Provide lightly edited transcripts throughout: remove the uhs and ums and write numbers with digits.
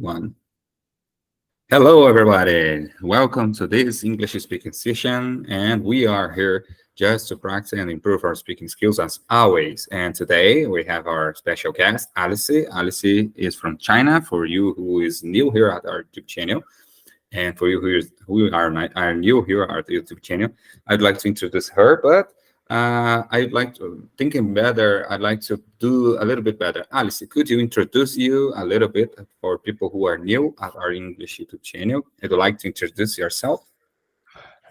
One. Hello, everybody. Welcome to this English speaking session. And we are here just to practice and improve our speaking skills as always. And today we have our special guest, Alice. Alice is from China. For you who is new here at our YouTube channel, and for you who are new here at the YouTube channel, I'd like to introduce her, but I'd like to thinking better. I'd like to do a little bit better. Alice, could you introduce you a little bit for people who are new at our English YouTube channel? Would you like to introduce yourself?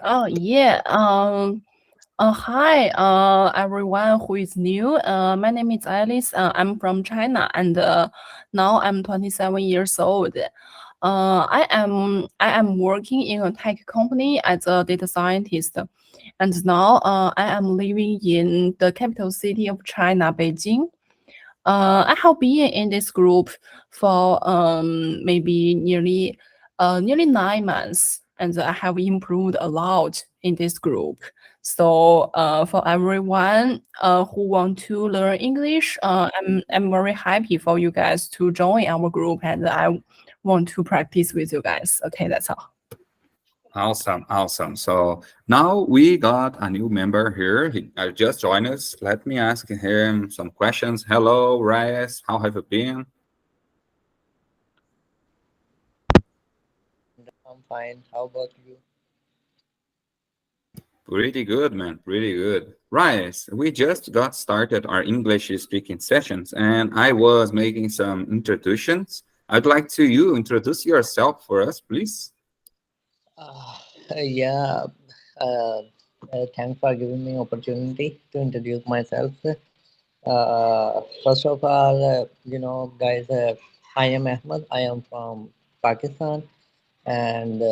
Oh yeah. Hi, everyone who is new. My name is Alice. I'm from China, and now I'm 27 years old. I am working in a tech company as a data scientist, and now I am living in the capital city of China, Beijing. I have been in this group for maybe nearly 9 months, and I have improved a lot in this group. So for everyone who want to learn English, I'm very happy for you guys to join our group, and I want to practice with you guys. Okay, that's all. Awesome, awesome. So now we got a new member here. He just joined us. Let me ask him some questions. Hello, Reyes. How have you been? I'm fine. How about you? Pretty good, man. Pretty good. Right. We just got started our English speaking sessions, and I was making some introductions. I'd like to you introduce yourself for us, please. Uh, yeah. Uh, Thanks for giving me opportunity to introduce myself. First of all, guys, I am Ahmed. I am from Pakistan, and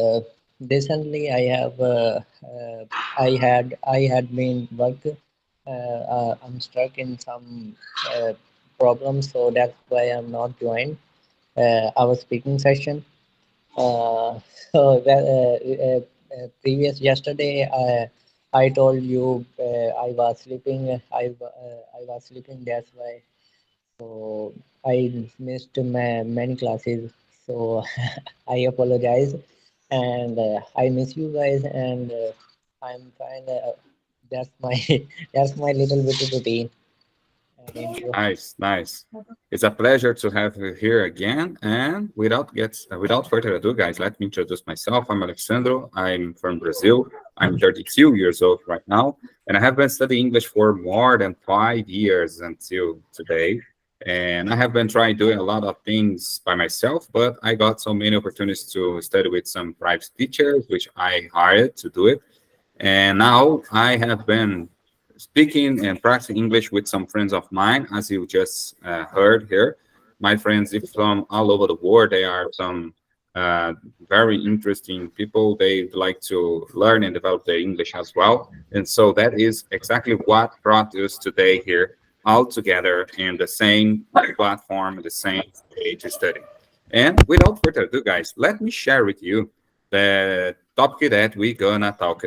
recently I had been work. I'm stuck in some problems, so that's why I'm not joined our speaking session. Uh, so that, previous yesterday, I told you I was sleeping. I was sleeping. That's why. So I missed many classes. So I apologize, and I miss you guys. And I'm fine. That's my that's my little bit of routine and intro. Nice, nice. It's a pleasure to have you here again. And without further ado, guys, let me introduce myself. I'm Alexandro. I'm from Brazil. I'm 32 years old right now, and I have been studying English for more than 5 years until today. And I have been trying doing a lot of things by myself, but I got so many opportunities to study with some private teachers, which I hired to do it. And now I have been speaking and practicing English with some friends of mine, as you just heard here. My friends, if from all over the world, they are some uh, very interesting people. They like to learn and develop their English as well. And so that is exactly what brought us today here, all together in the same platform, the same way to study. And without further ado, guys, let me share with you the topic that we're gonna talk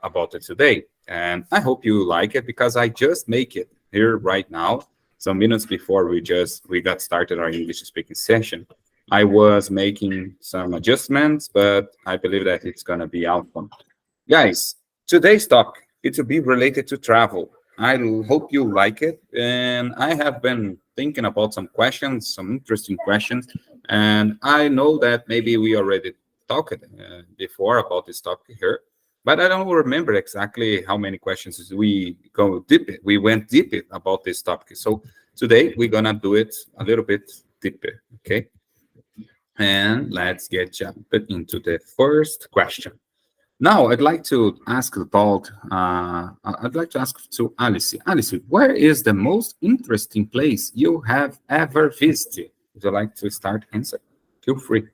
about it today. And I hope you like it because I just make it here right now, some minutes before we got started our English speaking session. I was making some adjustments, but I believe that it's gonna be awesome. Guys, today's topic it will be related to travel. I hope you like it, and I have been thinking about some questions, some interesting questions, and I know that maybe we already talked before about this topic here, but I don't remember exactly how many questions we went deep about this topic. So today we're gonna do it a little bit deeper, okay? And let's get jumped into the first question. Now, I'd like to ask to Alice. Alice, where is the most interesting place you have ever visited? Would you like to start answer? Feel free.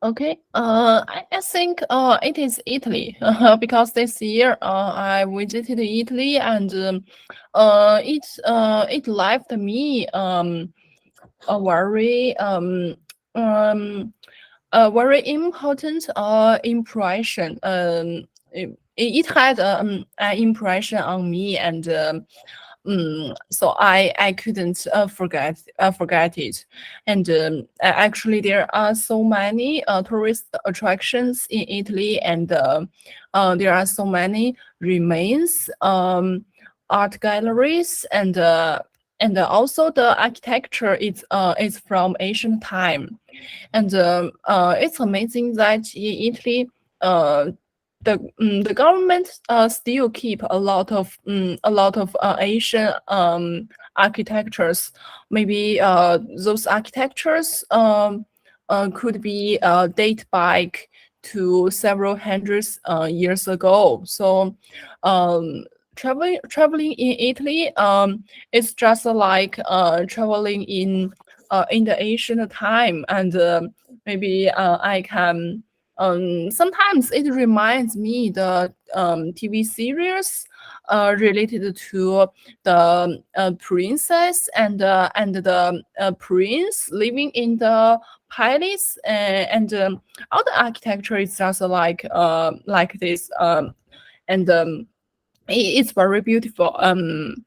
Okay. I think it is Italy because this year I visited Italy, and it left me a very a very important impression. It had an impression on me, and so I couldn't forget it. And actually, there are so many tourist attractions in Italy, and there are so many remains, art galleries, and also the architecture is from ancient time. And it's amazing that in Italy, the government still keep a lot of Asian architectures. Maybe those architectures could be date back to several hundreds years ago. So traveling in Italy it's just like traveling in the ancient time. And maybe I can sometimes it reminds me the TV series related to the princess and the prince living in the palace, and all the architecture is just like this, and it's very beautiful. And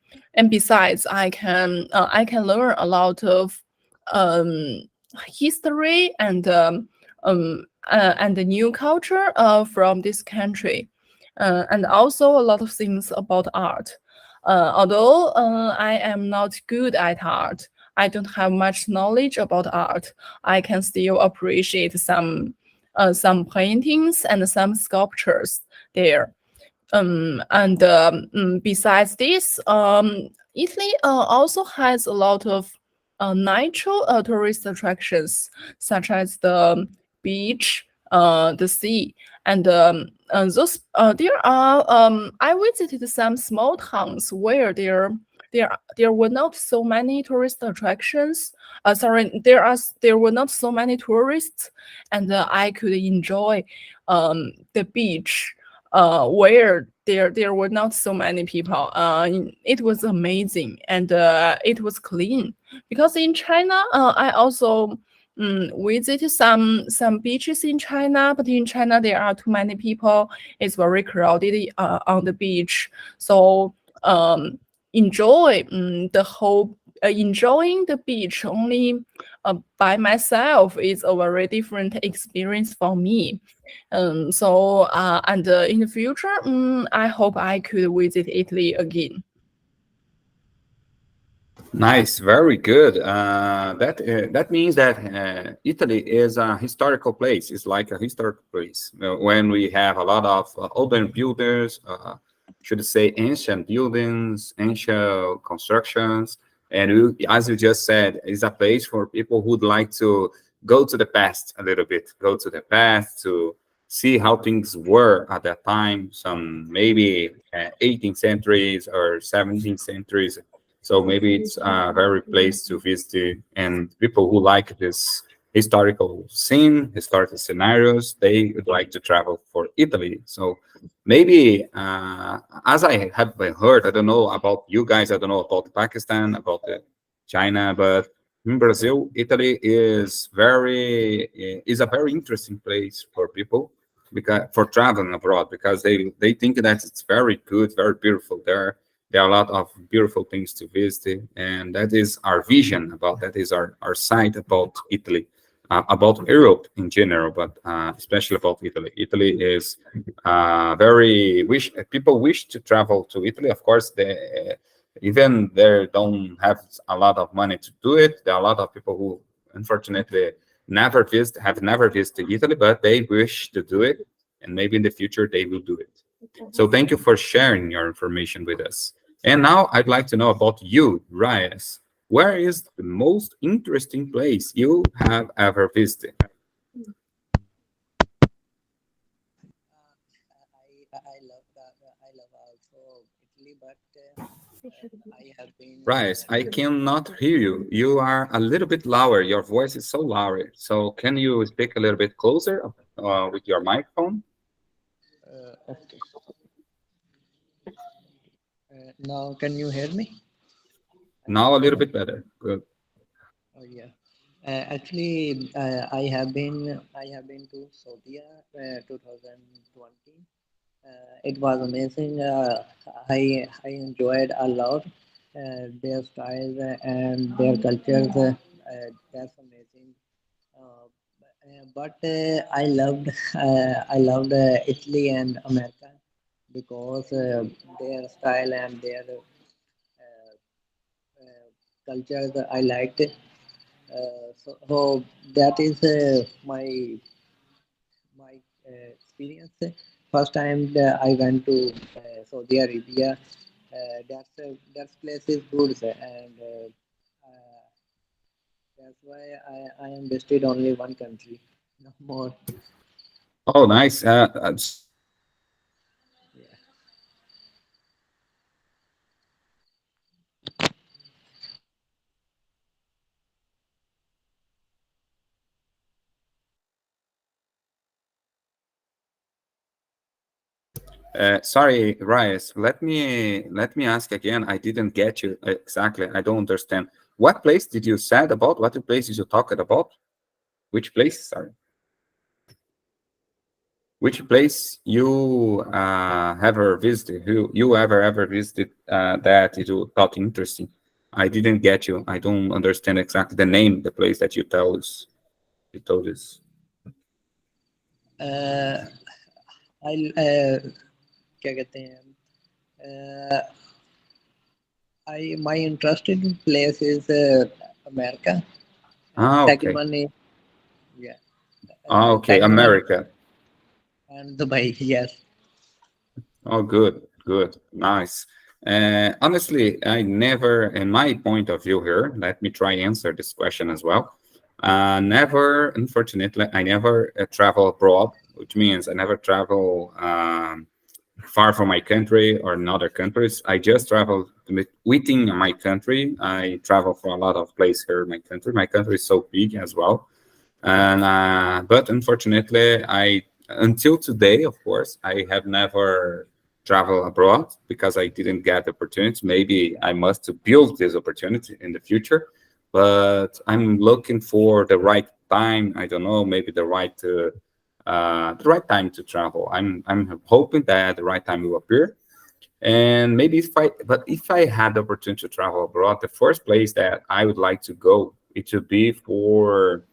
besides, I can learn a lot of history and the new culture from this country, and also a lot of things about art. Although I am not good at art, I don't have much knowledge about art, I can still appreciate some paintings and some sculptures there. And besides this, Italy also has a lot of natural tourist attractions, such as the beach, the sea, and those there are. I visited some small towns where there were not so many tourist attractions. Sorry, there were not so many tourists, and I could enjoy the beach where there were not so many people. It was amazing, and it was clean. Because in China, I also visited some beaches in China, but in China there are too many people. It's very crowded on the beach. So enjoy the whole enjoying the beach only by myself is a very different experience for me. And in the future, I hope I could visit Italy again. Nice, very good. That means that Italy is a historical place. It's like a historical place when we have a lot of urban builders, should say ancient buildings, ancient constructions, and as you just said, it's a place for people who'd like to go to the past a little bit, go to the past to see how things were at that time, some maybe 18th centuries or 17th centuries. So maybe it's a very place to visit, and people who like this historical scene, historical scenarios, they would like to travel for Italy. So maybe, as I have heard, I don't know about you guys, I don't know about Pakistan, about China, but in Brazil, Italy is is a very interesting place for people because for traveling abroad, because they think that it's very good, very beautiful there. There are a lot of beautiful things to visit, and that is our vision about that is our sight about Italy, about Europe in general, but especially about Italy. Italy is very wish people wish to travel to Italy. Of course, they even they don't have a lot of money to do it. There are a lot of people who unfortunately have never visited Italy, but they wish to do it, and maybe in the future they will do it. So thank you for sharing your information with us. And now I'd like to know about you, Reyes. Where is the most interesting place you have ever visited? I love also Italy, but I have been. Reyes, I cannot hear you. You are a little bit louder. Your voice is so loud. So can you speak a little bit closer with your microphone? Okay. Now, can you hear me? Now a little bit better. Good. Oh yeah. Actually, I have been to Saudi 2020. It was amazing. I enjoyed a lot. their styles and their cultures. That's amazing. But I loved Italy and America because their style and their culture that I liked. So that is my experience. First time that I went to Saudi Arabia, that place is good, and that's why I am listed only one country, no more. Oh, nice. Yeah. Sorry, Reyes. Let me ask again. I didn't get you exactly. I don't understand. What place did you said about? What place did you talk about? Which place? Sorry. Which place you ever visited? Who you ever visited that you thought interesting? I didn't get you. I don't understand exactly the name, the place that you tell us. You told us. Uh, I क्या कहते हैं I my interested place is America, and Ah, second okay. one is yeah, Ah, okay. second one America. and Dubai. Yes. Oh, good, good, nice. Honestly, I never, in my point of view here, let me try answer this question as well. Never, unfortunately, I never travel abroad, which means I never travel far from my country or in other countries. I just travel within my country. I travel for a lot of places here in my country. My country is so big as well, and but unfortunately, I until today, of course, I have never traveled abroad because I didn't get the opportunity. Maybe I must build this opportunity in the future, but I'm looking for the right time. I don't know, maybe the right time to travel. I'm hoping that the right time will appear. And maybe if I had the opportunity to travel abroad, the first place that I would like to go, it would be for,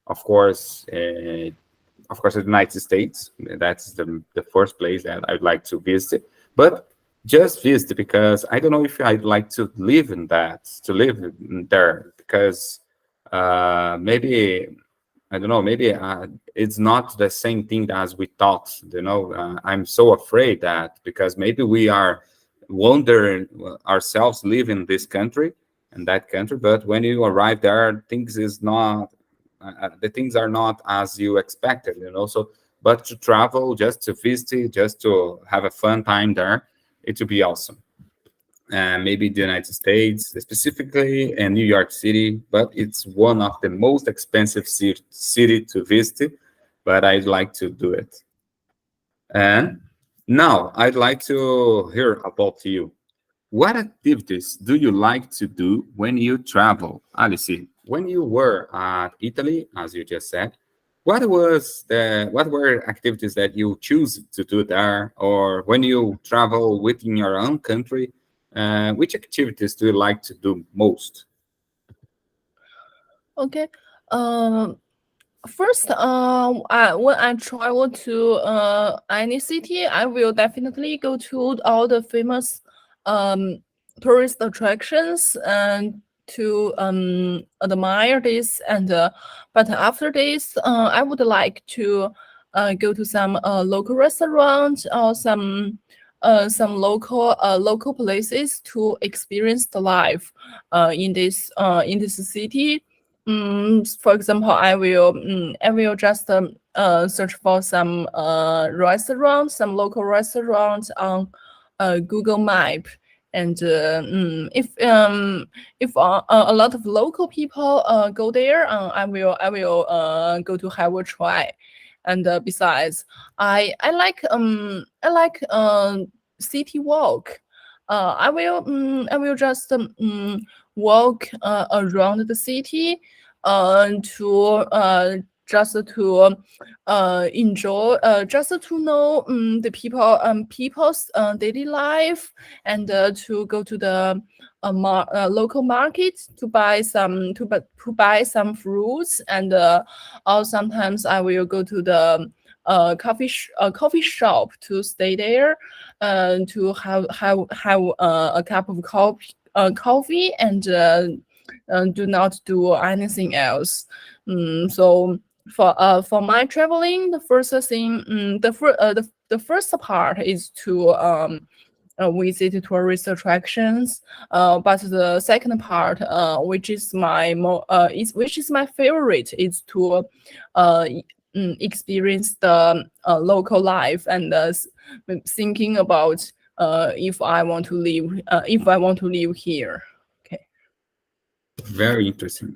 of course, the United States. That's the first place that I'd like to visit. But just visit because I don't know if I'd like to live in there because maybe I don't know, maybe it's not the same thing as we thought. I'm so afraid that because maybe we are wondering ourselves live in this country and that country, but when you arrive there, things is not the things are not as you expected. So, but to travel, just to visit, just to have a fun time there, it would be awesome. Maybe the United States, specifically, and New York City, but it's one of the most expensive city to visit, but I'd like to do it. And now I'd like to hear about you. What activities do you like to do when you travel? Alice, when you were at Italy, as you just said, what were activities that you choose to do there? Or when you travel within your own country, which activities do you like to do most? Okay. Um, First, when I travel to any city, I will definitely go to all the famous um, tourist attractions and to admire this. And but after this, I would like to go to some local restaurants or some local places to experience the life in this city. For example, I will just search for some restaurants, some local restaurants on Google Map, and if a lot of local people go there, I will go to have a try. And besides, I like city walk. I will just walk around the city to just to enjoy, just to know the people's daily life, and to go to the local market to buy some fruits, and or sometimes I will go to the coffee shop to stay there, to have a cup of coffee, and do not do anything else. So for my traveling, the first thing, the first part is to visit tourist attractions. But the second part, which is my favorite, is to experience the local life, and thinking about if I want to live here. Okay. Very interesting.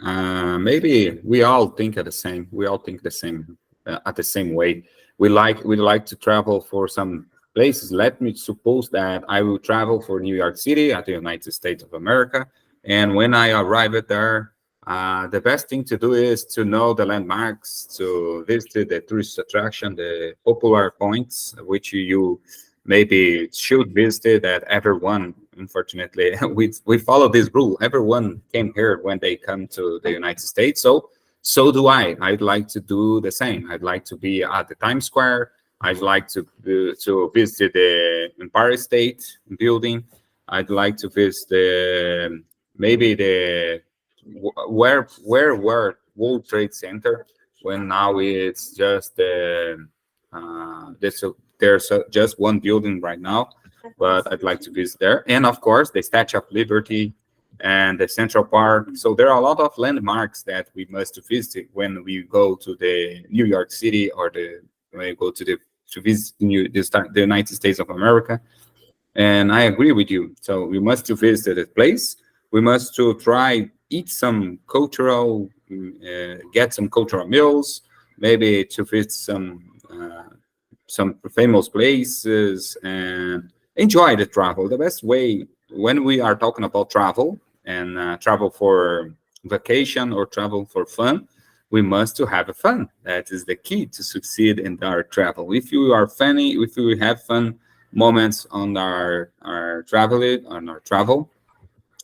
Maybe we all think at the same. We all think the same at the same way. We like to travel for some places. Let me suppose that I will travel for New York City at the United States of America, and when I arrive at there, the best thing to do is to know the landmarks, to visit the tourist attraction, the popular points, which you maybe should visit. That everyone, unfortunately, we follow this rule. Everyone came here when they come to the United States. So do I. I'd like to do the same. I'd like to be at the Times Square. I'd like to visit the Empire State Building. I'd like to visit maybe the where World Trade Center, when now it's just there's just one building right now, but I'd like to visit there. And of course, the Statue of Liberty and the Central Park. So there are a lot of landmarks that we must visit when we go to the New York City, or when we go to visit the United States of America. And I agree with you. So we must to visit a place. We must to try eat some cultural, get some cultural meals, maybe to visit some famous places, and enjoy the travel. The best way when we are talking about travel, and travel for vacation or travel for fun, we must to have fun. That is the key to succeed in our travel. If you are funny, if you have fun moments on our travel,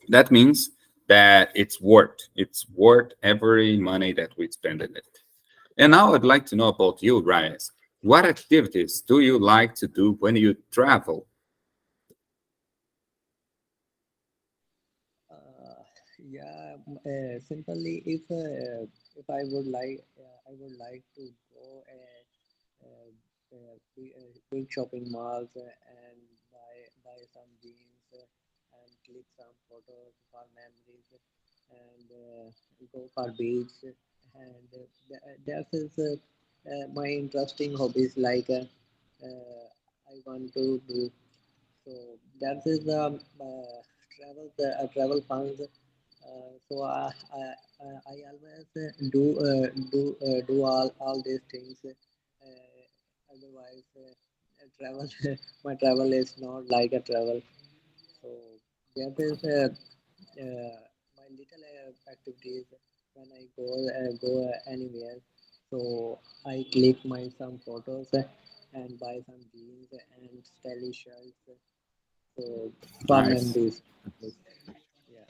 that means that it's worth every money that we spend in it. And now I'd like to know about you, Reyes. What activities do you like to do when you travel? Simply, if I would like to go big shopping malls, and buy some jeans, and click some photos for memories, and go for beach, and that is my interesting hobbies, like I want to do. So that is travel funds. I always do all these things. Otherwise, travel my travel is not like a travel. So that is my little activities when I go anywhere. So I click some photos, and buy some jeans and stylish shirts. So for Nice. memories. Yeah.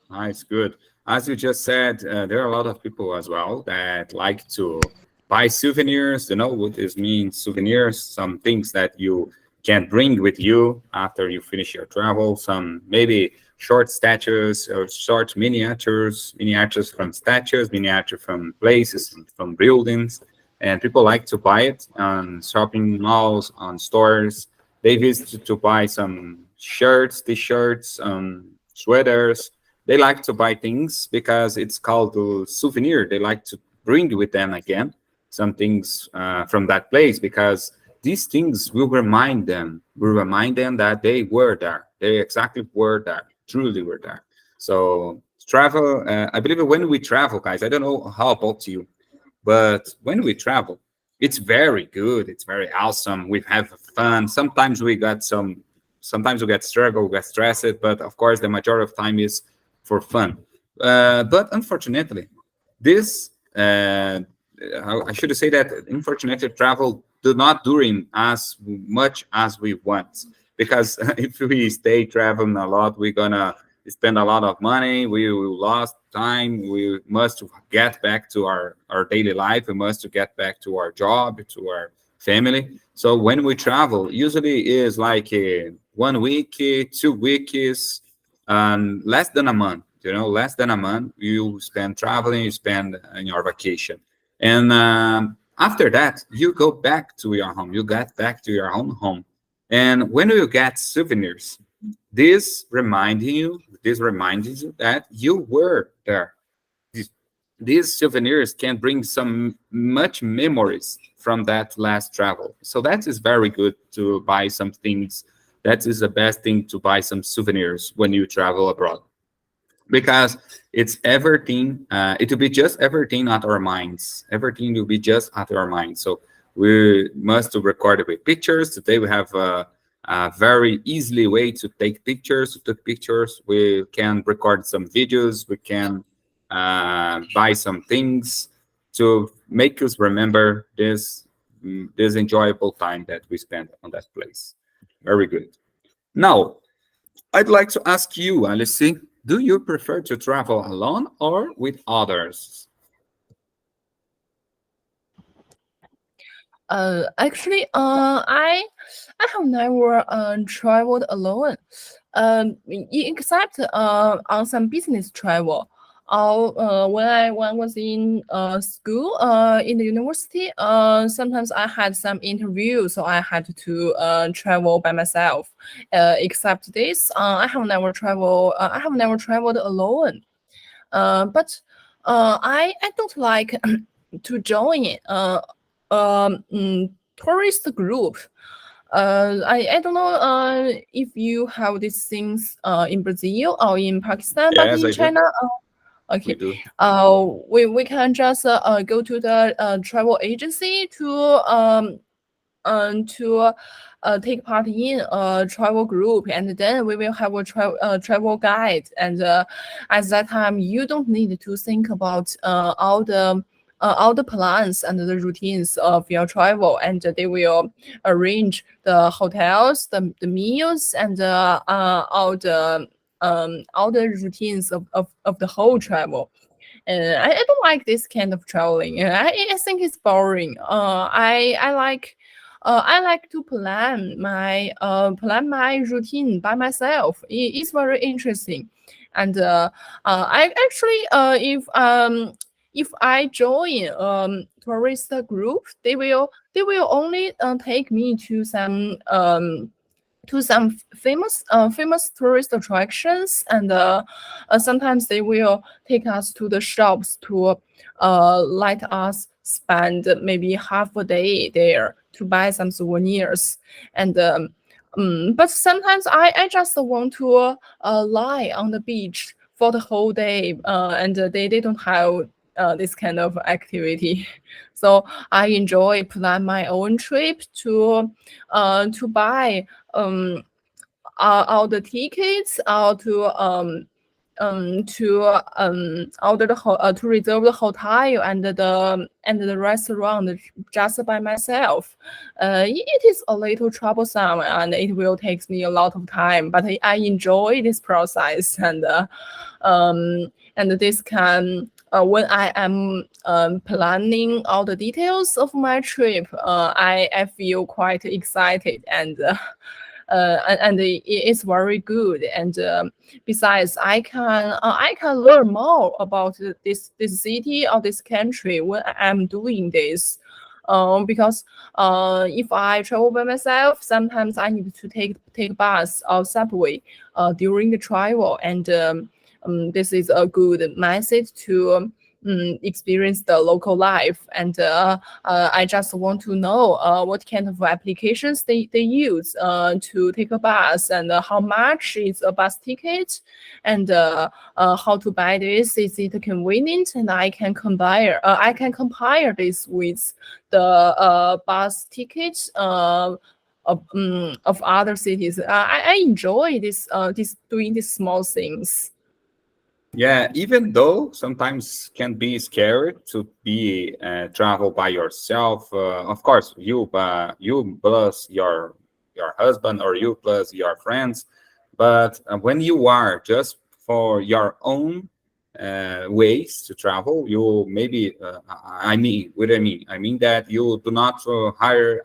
Nice, good. As you just said, there are a lot of people as well that like to buy souvenirs. You know what this means, souvenirs, some things that you can bring with you after you finish your travel, some maybe short statues or short miniatures from statues, miniature from places, from buildings. And people like to buy it on shopping malls, on stores. They visit to buy some shirts, t-shirts, sweaters. They like to buy things because it's called a souvenir. They like to bring with them again some things from that place, because these things will remind them that they were there. They exactly were there, truly were there. So travel, I believe when we travel, guys, I don't know how about you, but when we travel, it's very good. It's very awesome. We have fun. Sometimes we get struggle, we get stressed, but of course, the majority of time is for fun. But unfortunately, this I should say that unfortunately travel do not during as much as we want, because if we stay traveling a lot, we're gonna spend a lot of money. We will lost time. We must get back to our daily life. We must get back to our job, to our family. So when we travel, usually is like 1 week, 2 weeks, and less than a month. Less than a month, you spend traveling, you spend in your vacation, and after that, you go back to your home. You get back to your own home, and when you get souvenirs, this reminds you that you were there. These souvenirs can bring some much memories from that last travel. So that is very good to buy some things. That is the best thing, to buy some souvenirs when you travel abroad, because it's everything. It will be just everything at our minds. Everything will be just at our minds. So we must record it with pictures. Today we have a very easily way to take pictures. We can record some videos. We can buy some things to make us remember this enjoyable time that we spent on that place. Very good. Now, I'd like to ask you, Alice, do you prefer to travel alone or with others? Actually, I have never traveled alone, except on some business travel. When I was in school, in the university, sometimes I had some interviews, so I had to travel by myself. Except this, I have never traveled. I have never traveled alone. But I don't like to join tourist group. I don't know if you have these things in Brazil or in Pakistan, but Yes, in I do. China, We okay. do. We can just go to the travel agency to take part in a travel group, and then we will have a travel guide. And at that time, you don't need to think about all the plans and the routines of your travel, and they will arrange the hotels, the meals, and all the routines of the whole travel. And I don't like this kind of traveling. I think it's boring. I like to plan my routine by myself. It's very interesting, and I actually if I join tourist group, they will only take me to some famous tourist attractions, and sometimes they will take us to the shops to let us spend maybe half a day there to buy some souvenirs. And but sometimes I just want to lie on the beach for the whole day, and they don't have this kind of activity. So I enjoy plan my own trip to buy all the tickets, or to reserve the hotel and the restaurant just by myself. It is a little troublesome, and it will take me a lot of time, but I enjoy this process. And this can when I am planning all the details of my trip, I feel quite excited, and it's very good. And besides, I can learn more about this city or this country when I'm doing this. Because if I travel by myself, sometimes I need to take bus or subway during the travel, and this is a good method to experience the local life. And I just want to know what kind of applications they use to take a bus, and how much is a bus ticket, and how to buy this. Is it convenient? And I can compare this with the bus tickets of other cities. I enjoy this doing these small things. Yeah, even though sometimes can be scary to be travel by yourself. Of course, you plus your husband or you plus your friends. But when you are just for your own ways to travel, you maybe I mean, what do I mean? I mean that you do not hire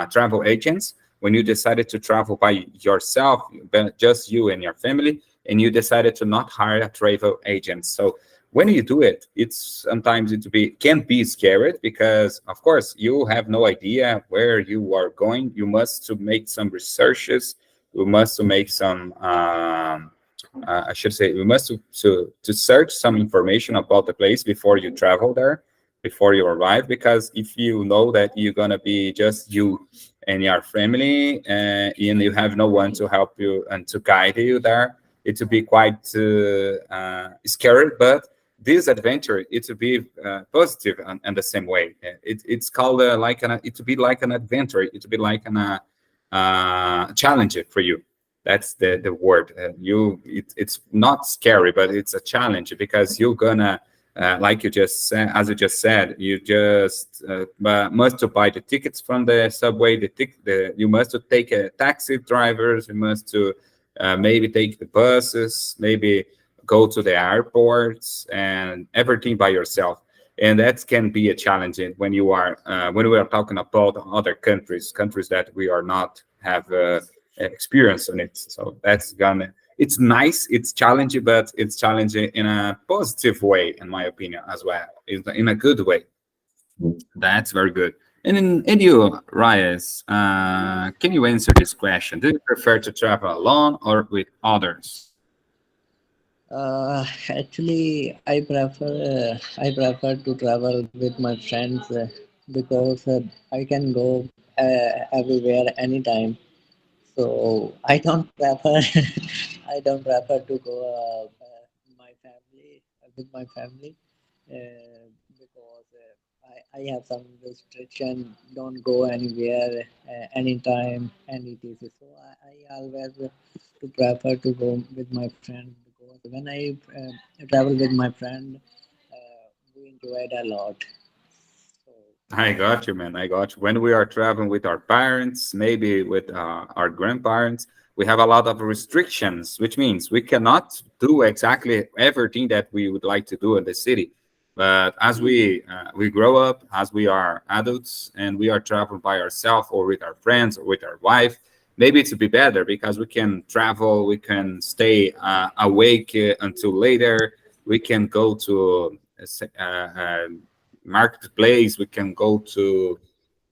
travel agents when you decided to travel by yourself, but just you and your family, and you decided to not hire a travel agent. So when you do it, it's sometimes can be scary because of course you have no idea where you are going. You must to make some researches. You must to make some I should say we must to search some information about the place before you travel there, before you arrive. Because if you know that you're gonna be just you and your family, and you have no one to help you and to guide you there, it will be quite scary. But this adventure, it will be positive in the same way. It's called it will be like an adventure. It will be like an challenge for you. That's the word. It's not scary, but it's a challenge because you're gonna like you just said, as you just said, you just must to buy the tickets from the subway. You must to take a taxi drivers. You must to maybe take the buses, maybe go to the airports, and everything by yourself. And that can be a challenge when you are when we are talking about other countries that we are not have experience on it. So it's nice, it's challenging, but it's challenging in a positive way, in my opinion, as well, in a good way. That's very good. And you, Reyes, can you answer this question? Do you prefer to travel alone or with others? Actually, I prefer to travel with my friends because I can go everywhere anytime. So I don't prefer to go my family with my family because I have some restriction. Don't go anywhere anytime any etc. So I always to prefer to go with my friend because when I travel with my friend, we enjoyed a lot. So I got you, man. I got you. When we are traveling with our parents, maybe with our grandparents, we have a lot of restrictions, which means we cannot do exactly everything that we would like to do in the city. But as we grow up, as we are adults, and we are traveling by ourselves or with our friends or with our wife, maybe it's a bit better because we can travel, we can stay awake until later, we can go to marketplace, we can go to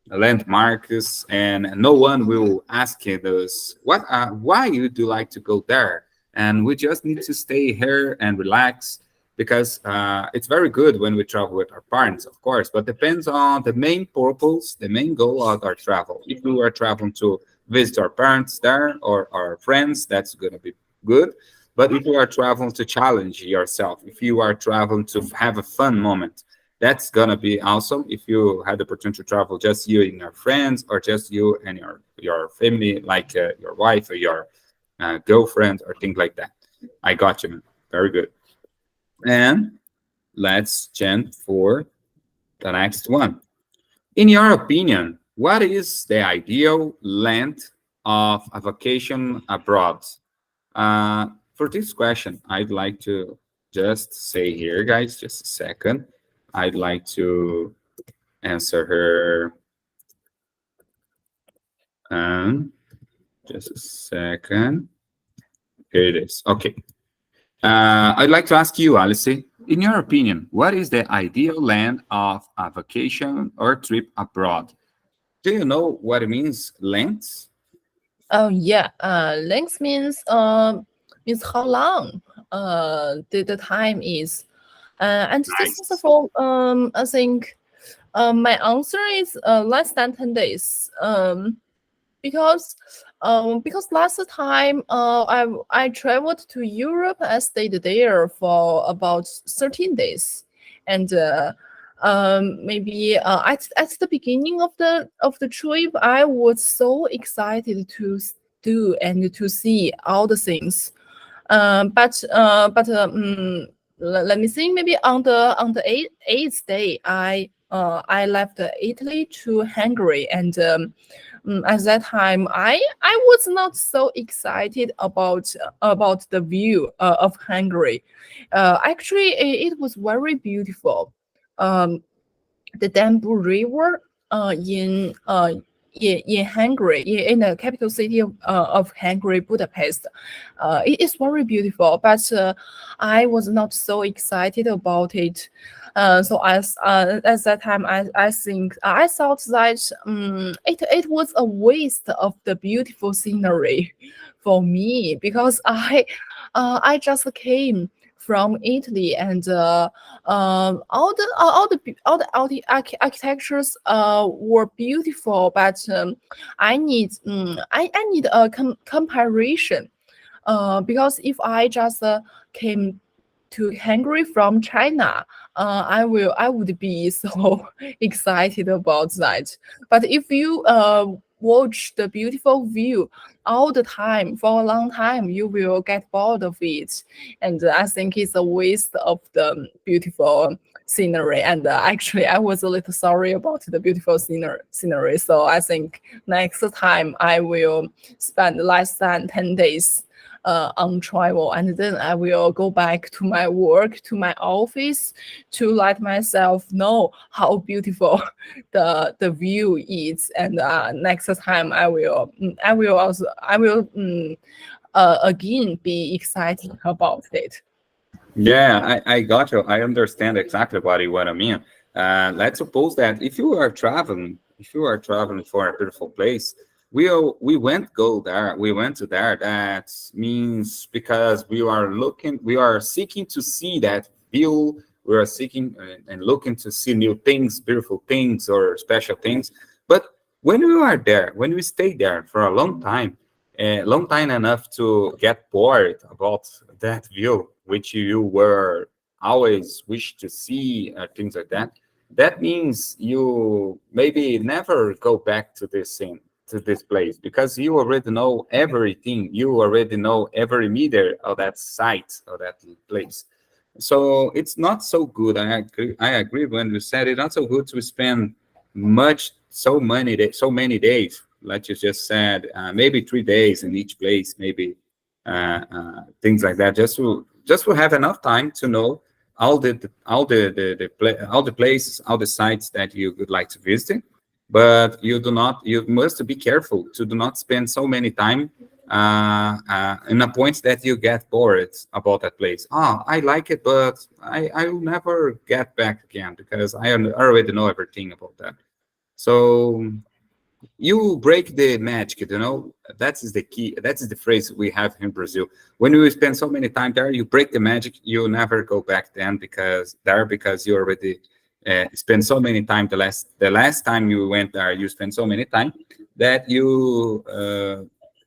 landmarks, and no one will ask us why you do like to go there, and we just need to stay here and relax. Because it's very good when we travel with our parents, of course, but depends on the main purpose, the main goal of our travel. If we are traveling to visit our parents there or our friends, that's going to be good. But if you are traveling to challenge yourself, if you are traveling to have a fun moment, that's gonna be awesome. If you had the opportunity to travel just you and your friends, or just you and your family, like your wife or your girlfriend or things like that. I got you, man. Very good. And let's jump for the next one. In your opinion, what is the ideal length of a vacation abroad? For this question, I'd like to just say here, guys, just a second. I'd like to answer her. Just a second. Here it is. Okay. I'd like to ask you, Alice, in your opinion, what is the ideal length of a vacation or trip abroad? Do you know what it means, length? Oh yeah, length means how long the time is. And this Nice. is for I think my answer is less than 10 days. Because last time I traveled to Europe. I stayed there for about 13 days, and maybe at the beginning of the trip, I was so excited to do and to see all the things. Let me think. Maybe on the eighth day, I left Italy to Hungary, and at that time, I was not so excited about the view of Hungary. Actually, it was very beautiful. The Danube River in Hungary, in the capital city of Hungary, Budapest. It is very beautiful, but I was not so excited about it. So at that time, I think I thought that it was a waste of the beautiful scenery for me, because I just came from Italy, and all the architectures were beautiful, but I need a comparison, because if I just came to Hungary from China, I would be so excited about that. But if you watch the beautiful view all the time for a long time, you will get bored of it, and I think it's a waste of the beautiful scenery. And actually, I was a little sorry about the beautiful scenery. So I think next time I will spend less than 10 days on travel, and then I will go back to my work, to my office, to let myself know how beautiful the view is. And next time I will again be excited about it. Yeah, I got you. I understand exactly what I mean. Let's suppose that if you are traveling, for a beautiful place, we went go there. We went to there. That means because we are seeking to see that view. We are seeking and looking to see new things, beautiful things, or special things. But when we are there, when we stay there for a long time enough to get bored about that view, which you were always wish to see, things like that. That means you maybe never go back to this scene, to this place, because you already know everything. You already know every meter of that site or that place. So it's not so good. I agree when you said it's not so good to spend so many days, like you just said, maybe 3 days in each place, maybe things like that, just to have enough time to know all the places, all the sites that you would like to visit. But you must be careful to do not spend so many time in a point that you get bored about that place. I like it, but I will never get back again because I already know everything about that. So you break the magic, that is the key. That is the phrase we have in Brazil. When you spend so many time there, you break the magic. You never go back then because you already spend so many time. The last time you went there, you spent so many time that you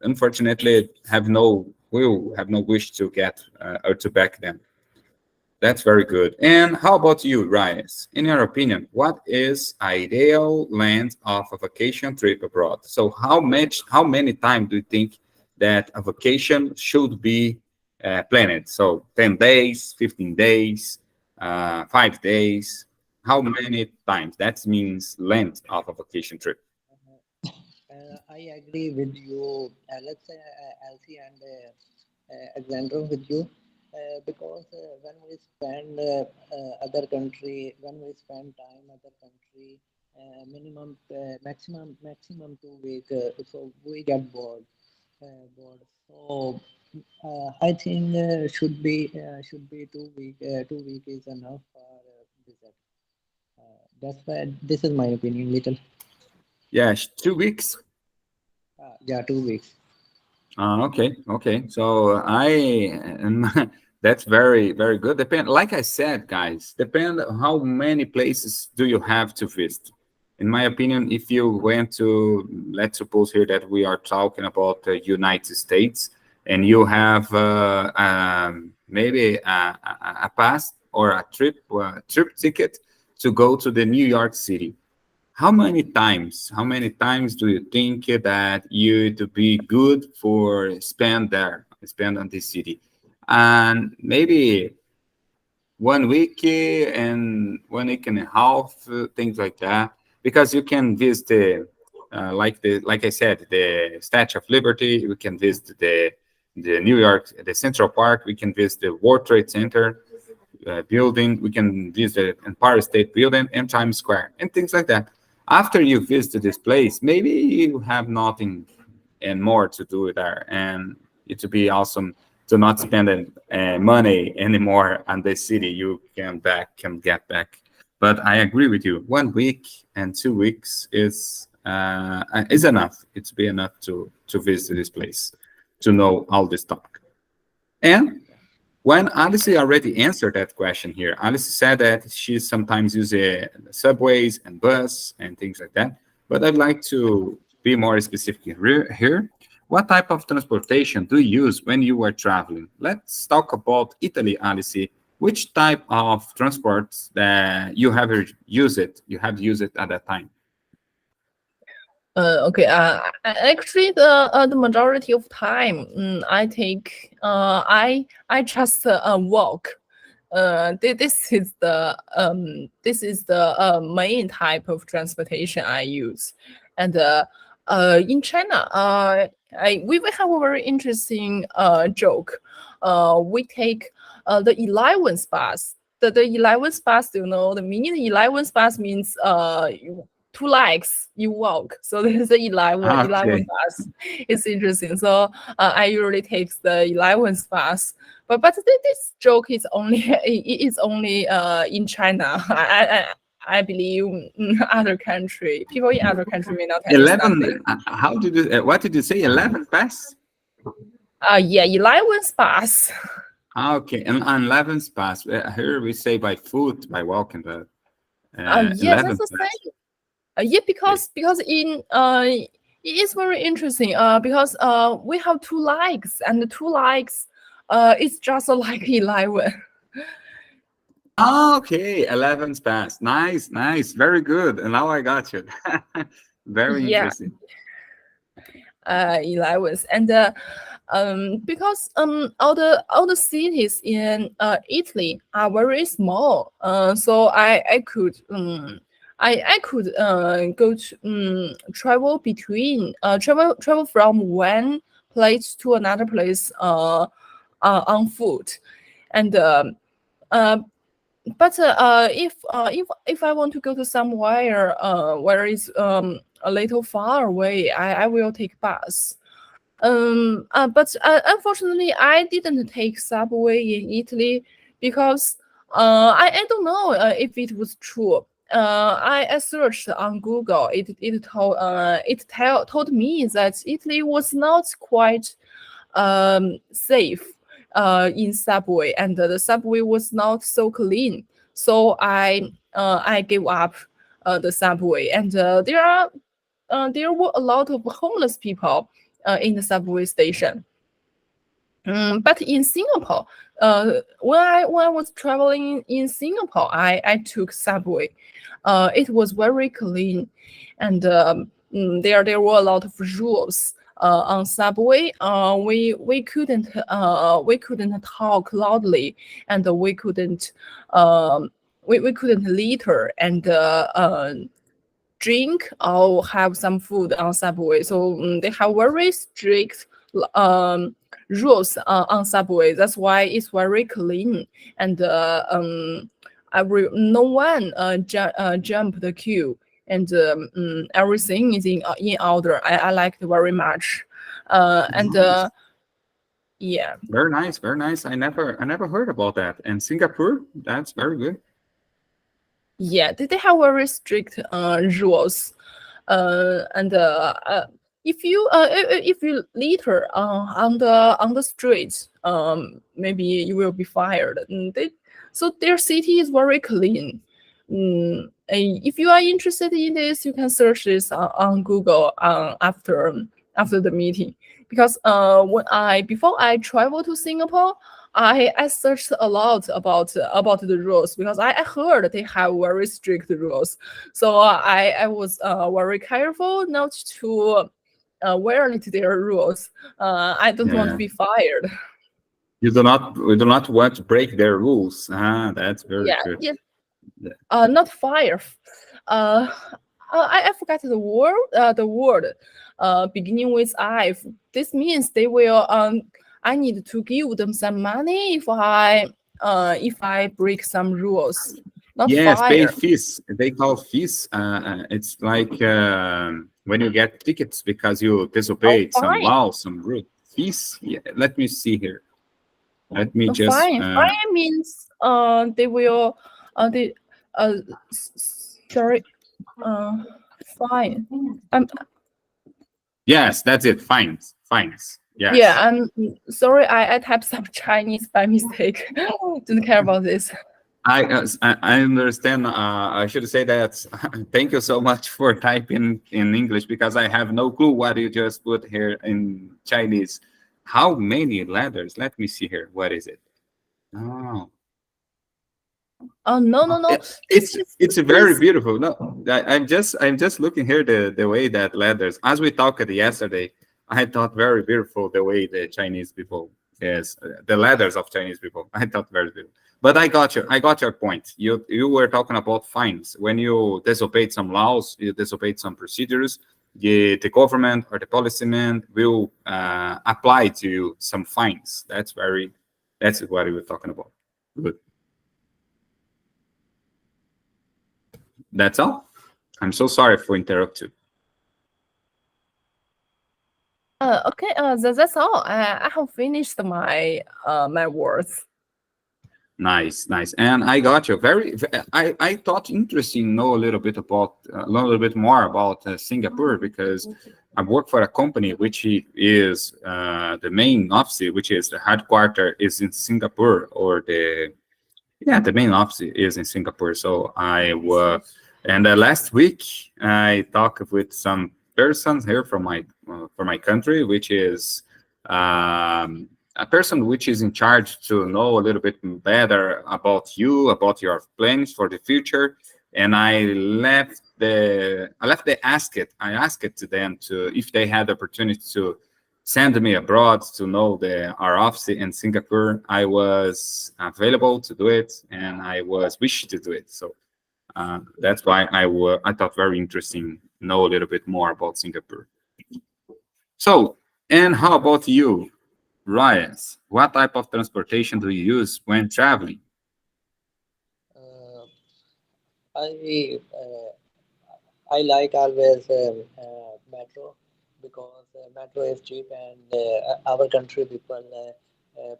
unfortunately have no wish to get or to back then. That's very good. And how about you, Reyes? In your opinion, what is ideal length of a vacation trip abroad? So how many time do you think that a vacation should be planned? So 10 days, 15 days, 5 days. How many times? That means length of a vacation trip. I agree with you. Let's say Elsie and Alexander with you. Because when we spend when we spend time other country, maximum 2 week, so we get bored. So I think should be 2 week. 2 week is enough for visit. That's why this is my opinion. Little, Yeah, 2 weeks. yeah, 2 weeks. Okay. So that's very, very good. Like I said, guys, depend on how many places do you have to visit. In my opinion, if you went to, let's suppose here that we are talking about the United States, and you have maybe a pass or a trip ticket to go to the New York City. How many times do you think that you to be good for spend on this city? and maybe 1 week and 1 week and a half, things like that, because you can visit like I said, the Statue of Liberty. You can visit the New York, the Central Park. We can visit the World Trade Center building. We can visit the Empire State Building and Times Square and things like that. After you visit this place, maybe you have nothing and more to do there, and it would be awesome to not spend money anymore on the city. You can get back. But I agree with you. 1 week and 2 weeks is enough. It's be enough to visit this place, to know all this talk. And when Alice already answered that question here, Alice said that she sometimes uses subways and bus and things like that. But I'd like to be more specific here. What type of transportation do you use when you are traveling? Let's talk about Italy, Alice. Which type of transport that you have used it? You have used it at that time. Okay. Actually, the majority of time, I take I just walk. This is the main type of transportation I use, and in China, we have a very interesting joke. We take the 11th bus. The 11th bus, you know, the meaning 11th bus means 2 legs, you walk. So there's the 11 Okay. bus. It's interesting. So I usually take the 11th bus. But this joke is only in China. I believe other country, people in other country may not understand 11. How did you? What did you say? 11 pass? Yeah, 11th bus. Okay, and 11th pass. Here we say by foot, by walking, but Yeah, 11th that's the pass. same. Yeah, because in it is very interesting. Because we have 2 legs, and the 2 legs it's just like 11. Okay, 11th pass. Nice, nice, very good. And now I got you. Very Yeah. interesting. 11th, and because all the cities in Italy are very small, so I could I could go to travel between travel from one place to another place on foot, and but if I want to go to somewhere where is a little far away, I will take bus. But unfortunately, I didn't take subway in Italy because I don't know if it was true. I searched on Google. It told me that Italy was not quite safe in subway, and the subway was not so clean. So I gave up the subway, and there were a lot of homeless people in the subway station. But in Singapore, when I was traveling in Singapore, I took subway. It was very clean, and there were a lot of rules on subway. We couldn't talk loudly, and we couldn't litter and drink or have some food on subway. So they have very strict rules on subway. That's why it's very clean, and no one jump the queue, and everything is in order. I like it very much, and Nice. yeah. Very nice, very nice. I never heard about that. And Singapore, that's very good. Yeah, they have very strict rules, and if you litter on the streets, maybe you will be fired. So their city is very clean. If you are interested in this, you can search this on Google after the meeting. Because before I travel to Singapore, I searched a lot about the rules, because I heard they have very strict rules. So I was very careful not to violate their rules. I don't want to Yeah. be fired. We do not want to break their rules. Ah, that's very Yeah, good. yeah. Yeah. Not fire. I forgot the word. Beginning with I. This means they will. I need to give them some money if I break some rules. Not Yes, pay fire. fees. They call fees. It's like when you get tickets because you disobeyed some fine. laws, some rule. Fees. Yeah, let me see here. Let me just. Fine. Fine means they will they sorry fine. Yes, that's it. Fines. Fines. Yes. Yeah, I'm sorry. I typed some Chinese by mistake. Didn't care about this. I understand. I should say that. Thank you so much for typing in English because I have no clue what you just put here in Chinese. How many letters? Let me see here. What is it? Oh, Oh no. it's very beautiful. No, I'm just looking here the way that letters. As we talked yesterday, I thought very beautiful the way the Chinese people the letters of Chinese people. I thought very beautiful. But I got you. I got your point. You were talking about fines. When you disobeyed some laws, you disobeyed some procedures, the government or the policyman will apply to you some fines. That's what we were talking about. Good. That's all. I'm so sorry for interrupt you. Okay. That's all. I have finished my my words. Nice. And I got you. I thought interesting to know a little bit more about Singapore because I work for a company which is the main office, which is the headquarter is in Singapore, or the main office is in Singapore. So and last week I talked with some persons here from my country, which is a person which is in charge to know a little bit better about you, about your plans for the future. And I asked it to them if they had the opportunity to send me abroad to know our office in Singapore. I was available to do it, and I was wishing to do it. So that's why I thought very interesting to know a little bit more about Singapore. So, and how about you, Ryan? What type of transportation do you use when traveling? I like always metro because metro is cheap and our country people,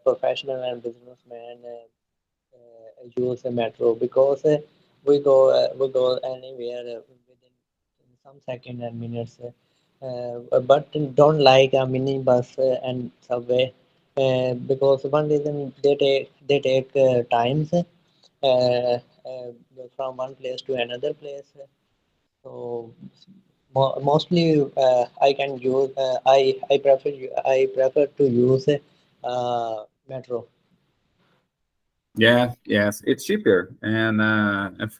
professional and businessmen use a metro because we go anywhere within some second and minutes. But don't like a mini bus and subway because one reason they take times from one place to another place. So mostly I can use I prefer to use metro. Yeah, yes, it's cheaper, and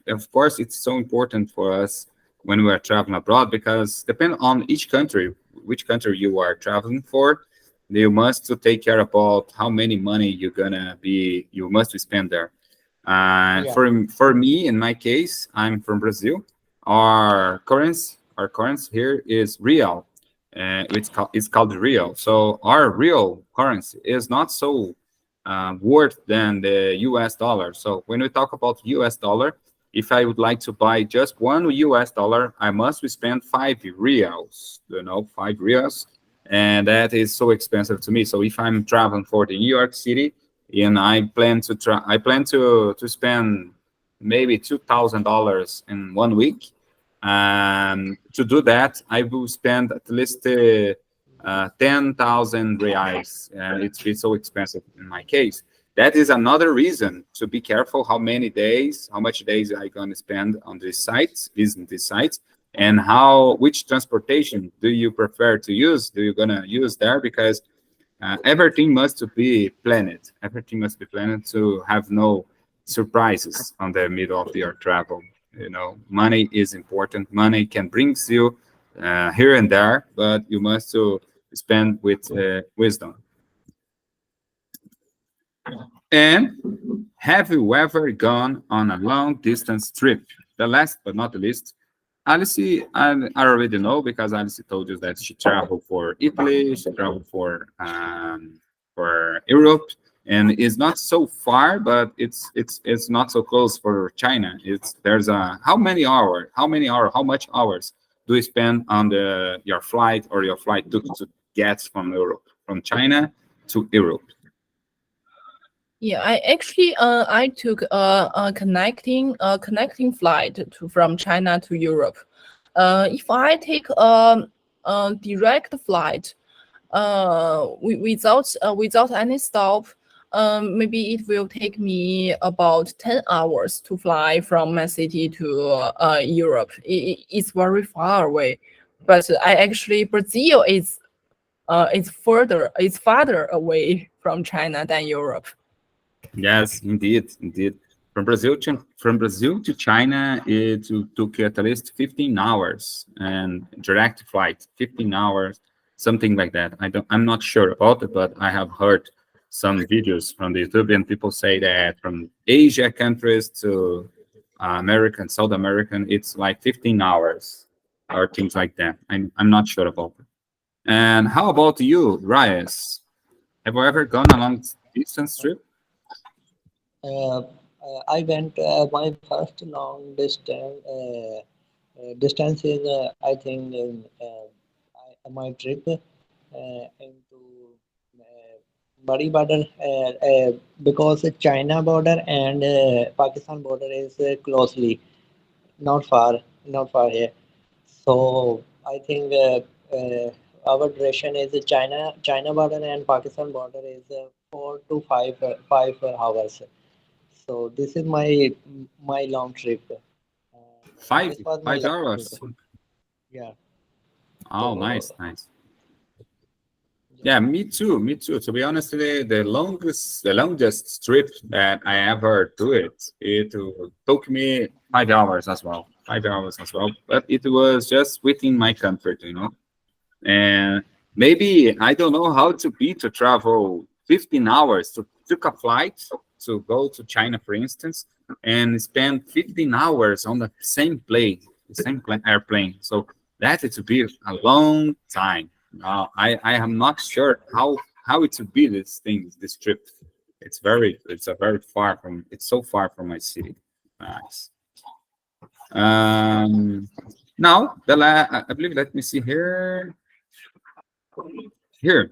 of course, it's so important for us when we are traveling abroad because depend on each country, which country you are traveling for, you must to take care about how many money you must spend there. Yeah. For me, in my case, I'm from Brazil. Our currency here is real. It's called real. So our real currency is not so worth than the US dollar. So when we talk about US dollar, if I would like to buy just one US dollar, I must spend 5 reals, 5 reals. And that is so expensive to me. So if I'm traveling for the New York City and I plan to spend maybe $2,000 in 1 week. To do that, I will spend at least 10,000 reais, and it's so expensive in my case. That is another reason to be careful how much days I gonna spend on these sites, visiting these sites, and which transportation do you prefer to use? Do you gonna use there? Because everything must be planned. Everything must be planned to have no surprises on the middle of your travel. Money is important. Money can bring you here and there, but you must spend with wisdom. And have you ever gone on a long distance trip? The last but not the least, Alice, I already know because Alice told you that she traveled for Italy, she traveled for Europe, and it's not so far, but it's not so close for China. It's there's a how much hours do you spend on your flight or your flight to get from Europe, from China to Europe? Yeah, I took a connecting flight from China to Europe. If I take a direct flight, without any stop, maybe it will take me about 10 hours to fly from my city to Europe. It's very far away, but Brazil is farther away from China than Europe. Yes, indeed. From Brazil to China, it took at least 15 hours and direct flight, 15 hours, something like that. I'm not sure about it, but I have heard some videos from the YouTube and people say that from Asia countries to American, South American, it's like 15 hours or things like that. I'm not sure about it. And how about you, Reyes? Have you ever gone a long distance trip? I went my first long distance is I think my trip into Bari border because China border and Pakistan border is closely not far here. So I think our duration is China border and Pakistan border is 4 to 5 hours. So this is my long trip. Five, This was my five long trip. hours. Yeah. Oh, nice, So nice. yeah. Yeah, me too. Me too. To be honest, the longest trip that I ever do it took me 5 hours as well. 5 hours as well. But it was just within my comfort. And maybe I don't know how to be to travel 15 hours to took a flight to go to China, for instance, and spend 15 hours on the same airplane. So that it would be a long time. I am not sure how it would be this trip. It's so far from my city. Nice. Um, Now I believe, let me see here. Here,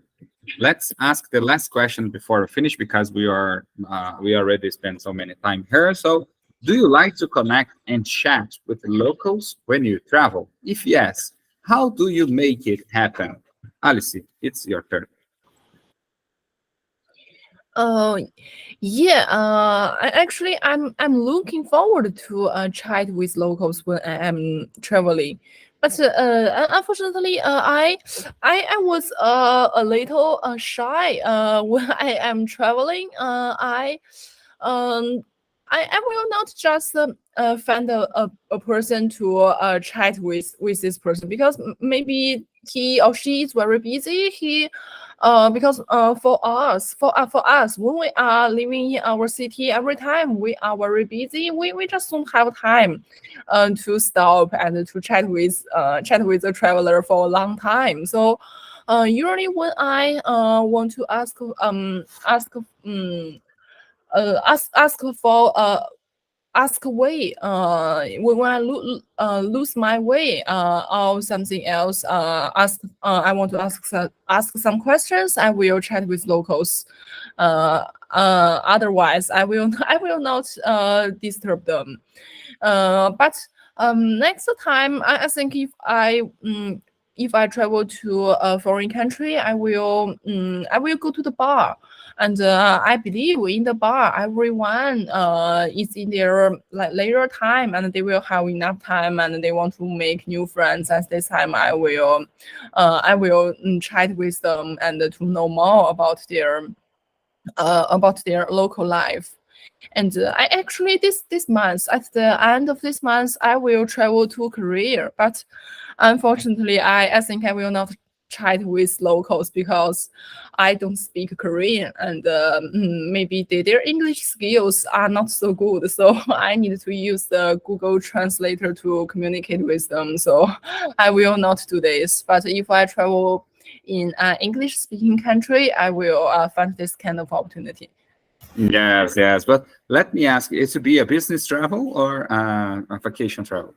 let's ask the last question before we finish because we already spent so many time here. So, do you like to connect and chat with locals when you travel? If yes, how do you make it happen? Alice, it's your turn. Uh, yeah. I'm looking forward to chat with locals when I am traveling. But unfortunately, I was a little shy when I am traveling. Um I will not just find a person to chat with this person because maybe he or she is very busy. Because for us when we are living in our city, every time we are very busy, we just don't have time to stop and to chat with the traveler for a long time. So usually when I want to ask for ask way when I lose my way or something else, I want to ask some questions, I will chat with locals. Otherwise I will I will not disturb them. But next time I think if I travel to a foreign country, I will go to the bar, and I believe in the bar everyone is in their like leisure time, and they will have enough time, and they want to make new friends. At this time, I will chat with them and to know more about their local life. And I actually this month, at the end of this month, I will travel to Korea. But unfortunately, I think I will not chat with locals because I don't speak Korean, and maybe their English skills are not so good. So I need to use the Google Translator to communicate with them. So I will not do this. But if I travel in an English-speaking country, I will find this kind of opportunity. Yes, yes. But let me ask, is to be a business travel or a vacation travel?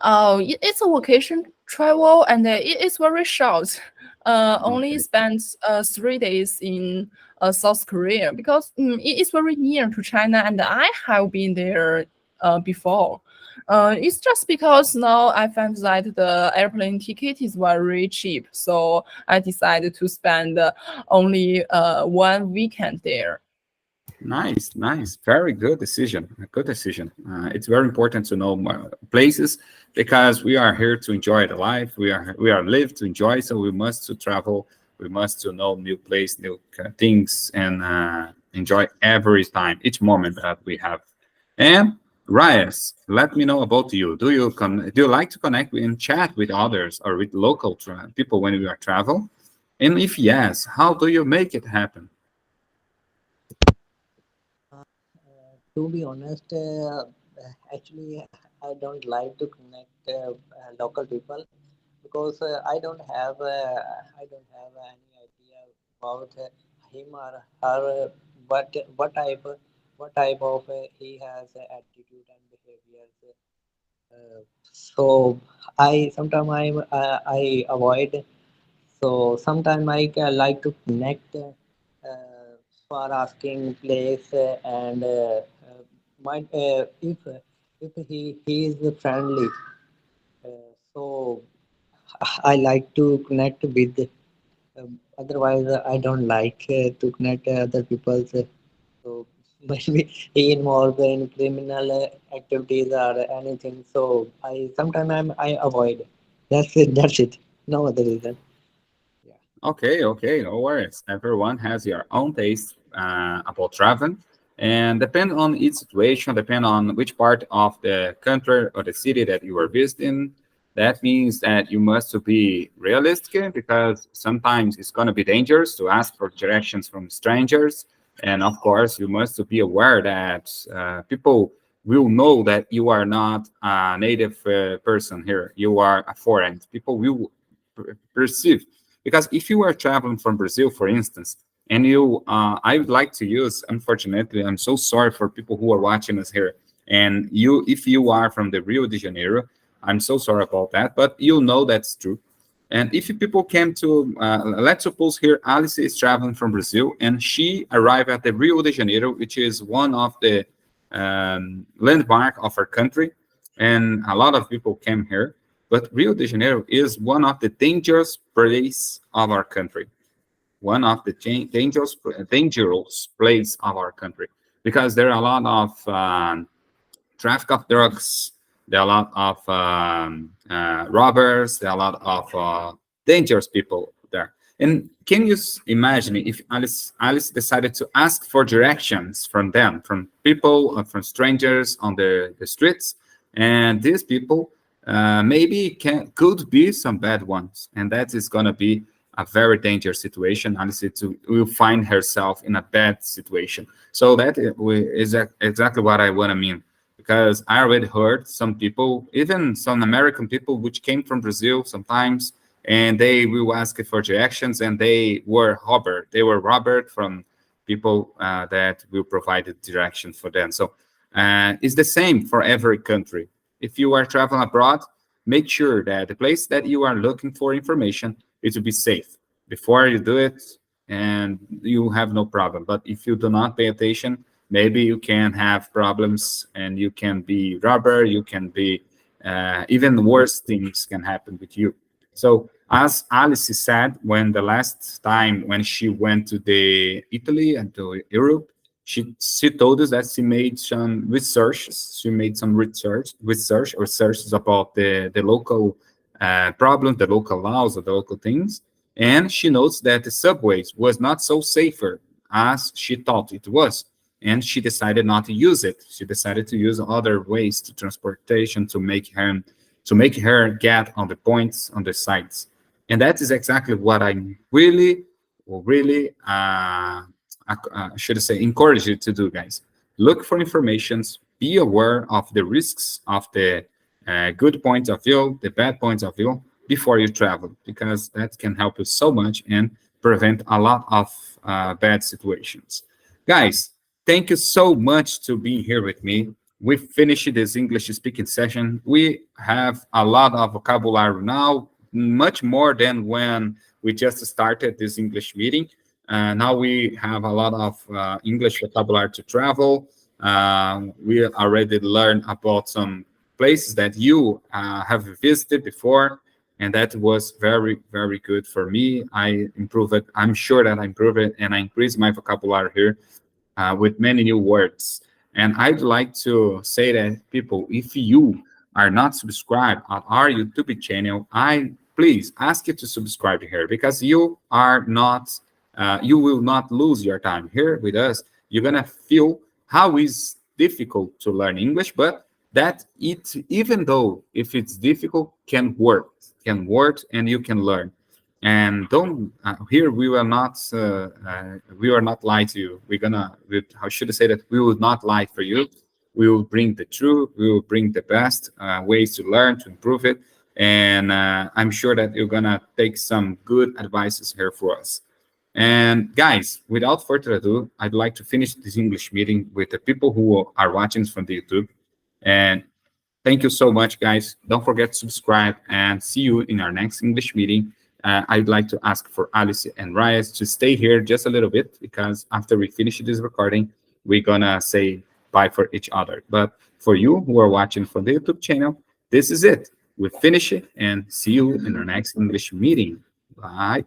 Oh, it's a vacation travel, and it's very short. Only Okay. spent 3 days in South Korea because it is very near to China, and I have been there before. It's just because now I found that the airplane ticket is very cheap, so I decided to spend only 1 weekend there. Nice, nice. Very good decision. A good decision. It's very important to know places because we are here to enjoy the life. We are live to enjoy, so we must to travel. We must to know new place, new things, and enjoy every time, each moment that we have. And Reyes, let me know about you. Do you like to connect and chat with others or with local people when you are travel? And if yes, how do you make it happen? To be honest, actually, I don't like to connect local people because I don't have any idea about him or her. What type of he has attitude and behaviors. So I sometimes I avoid. So sometimes I like to connect for asking place might if he is friendly. So I like to connect with. Otherwise, I don't like to connect other people. So maybe he involved in criminal activities or anything. So I avoid. That's it. That's it. No other reason. Yeah. Okay, okay, no worries. Everyone has your own taste about traveling, and depend on each situation, depend on which part of the country or the city that you are visiting. That means that you must to be realistic because sometimes it's going to be dangerous to ask for directions from strangers, and of course, you must to be aware that people will know that you are not a native person here. You are a foreign. People will perceive because if you are traveling from Brazil, for instance, and I would like to use, unfortunately, I'm so sorry for people who are watching us here. And if you are from the Rio de Janeiro, I'm so sorry about that, but you know that's true. And if people came to, let's suppose here, Alice is traveling from Brazil and she arrived at the Rio de Janeiro, which is one of the landmark of our country. And a lot of people came here. But Rio de Janeiro is one of the dangerous place of our country, one of the dangerous place of our country, because there are a lot of traffic of drugs, there are a lot of robbers, there are a lot of dangerous people there. And can you imagine if Alice decided to ask for directions from them, from people, from strangers on the streets, and these people maybe could be some bad ones, and that is going to be a very dangerous situation. Alice will find herself in a bad situation. So that is exactly what I want to mean, because I already heard some people, even some American people, which came from Brazil sometimes, and they will ask for directions, and they were robbed. They were robbed from people that will provide the directions for them. So it's the same for every country. If you are traveling abroad, make sure that the place that you are looking for information is to be safe before you do it, and you have no problem. But if you do not pay attention, maybe you can have problems and you can be robber, you can be even worse things can happen with you. So as Alice said, when the last time when she went to the Italy and to Europe, she told us that she made some researches. She made some researches about the local problems, the local laws, or the local things, and she notes that the subways was not so safer as she thought it was, and she decided not to use it. She decided to use other ways to transportation to make her get on the points on the sites. And that is exactly what I'm really, should I say, encourage you to do, guys. Look for informations, be aware of the risks, of the good points of view, the bad points of view before you travel, because that can help you so much and prevent a lot of bad situations. Guys, thank you so much to being here with me. We finished this English speaking session. We have a lot of vocabulary now, much more than when we just started this English meeting. Now we have a lot of English vocabulary to travel. We already learned about some places that you have visited before, and that was very, very good for me. I improved it. I'm sure that I improved it, and I increased my vocabulary here with many new words. And I'd like to say that people, if you are not subscribed on our YouTube channel, I please ask you to subscribe here, because you are not, you will not lose your time here with us. You're gonna feel how is difficult to learn English, but that it, even though if it's difficult, can work, and you can learn. And don't here we will not lie to you. How should I say that? We will not lie for you. We will bring the truth. We will bring the best ways to learn, to improve it. And I'm sure that you're gonna take some good advices here for us. And guys, without further ado, I'd like to finish this English meeting with the people who are watching from the YouTube. And thank you so much, guys. Don't forget to subscribe, and see you in our next English meeting. I'd like to ask for Alice and Reyes to stay here just a little bit, because after we finish this recording, we're gonna say bye for each other. But for you who are watching from the YouTube channel, this is it. We finish it, and see you in our next English meeting. Bye.